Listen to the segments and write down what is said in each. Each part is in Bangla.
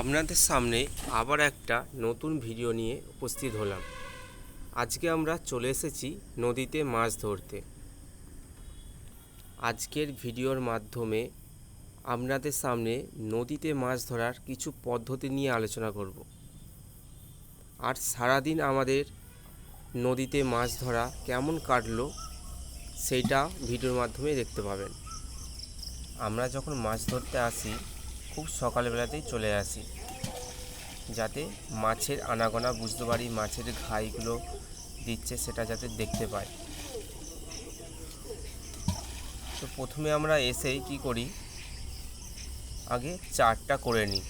আপনাদের সামনে আবার একটা নতুন ভিডিও নিয়ে উপস্থিত হলাম। আজকে আমরা চলে এসেছি নদীতে মাছ ধরতে। আজকের ভিডিওর মাধ্যমে আপনাদের সামনে নদীতে মাছ ধরার কিছু পদ্ধতি নিয়ে আলোচনা করব। আর সারাদিন আমাদের নদীতে মাছ ধরা কেমন কাটলো সেইটা ভিডিওর মাধ্যমে দেখতে পাবেন। আমরা যখন মাছ ধরতে আসি খুব সকালবেলাতেই চলে আসি, যাতে মাছের আনাগোনা বুঝতে পারি, মাছের ঘাইগুলো দিচ্ছে সেটা যাতে দেখতে পাই। তো প্রথমে আমরা এসেই কি করি, আগে চারটা করে নিই।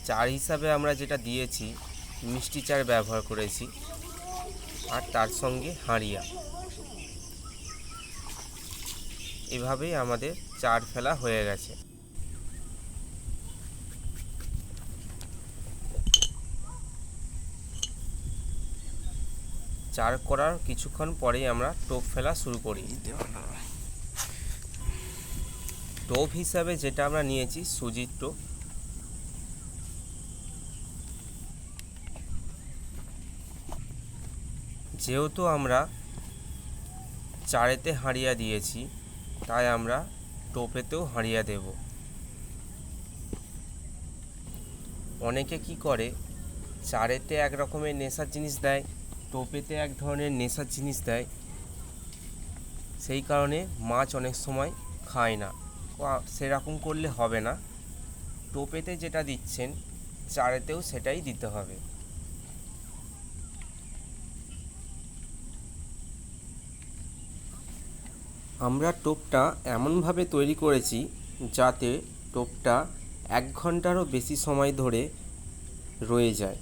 চার হিসাবে আমরা যেটা দিয়েছি মিষ্টি চার ব্যবহার করেছি, আর তার সঙ্গে হাঁড়িয়া। এভাবেই আমাদের চার ফেলা হয়ে গেছে। চার করার কিছুক্ষণ পরেই আমরা টোপ ফেলা শুরু করি। টোপ হিসাবে যেটা আমরা নিয়েছি সুজির টোপ। যেহেতু আমরা চারেতে হাঁড়িয়া দিয়েছি, তাই আমরা টোপেতেও হাঁড়িয়া দেব। অনেকে কি করে, চারেতে এক রকমের নেশার জিনিস দেয়, টোপেতে এক ধরনের নেশার জিনিস দেয়, সেই কারণে মাছ অনেক সময় খায় না। সেরকম করলে হবে না। টোপেতে যেটা দিচ্ছেন চারেতেও সেটাই দিতে হবে। আমরা টোপটা এমনভাবে তৈরি করেছি যাতে টোপটা 1 ঘন্টারও বেশি সময় ধরে রয়ে যায়।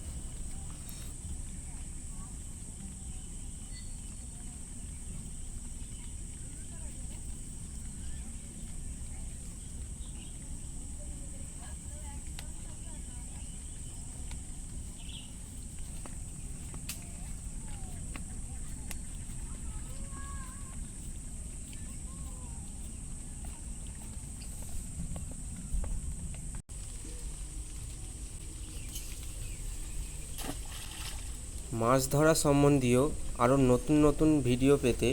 মাছ ধরা সম্বন্ধীয় আরও নতুন নতুন ভিডিও পেতে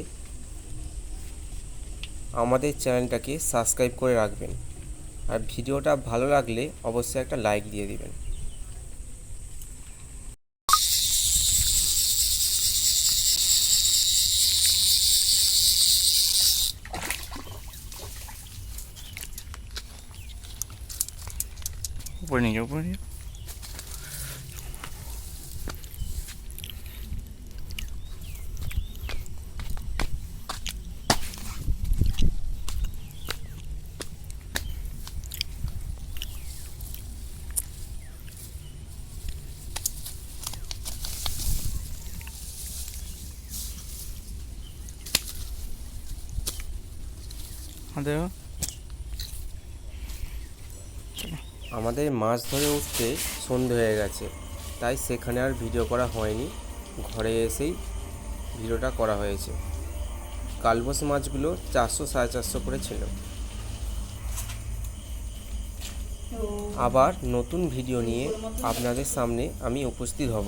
আমাদের চ্যানেলটাকে সাবস্ক্রাইব করে রাখবেন। আর ভিডিওটা ভালো লাগলে অবশ্যই একটা লাইক দিয়ে দিবেন। উপরে নিয়ে যাও, উপরে নিয়ে যাও। দেখো, আমাদের মাছ ধরে উঠতে সন্ধে হয়ে গেছে, তাই সেখানে আর ভিডিও করা হয়নি। ঘরে এসেই ভিডিওটা করা হয়েছে। কালবোস মাছগুলো 400-450 করে ছিল। আবার নতুন ভিডিও নিয়ে আপনাদের সামনে আমি উপস্থিত হব।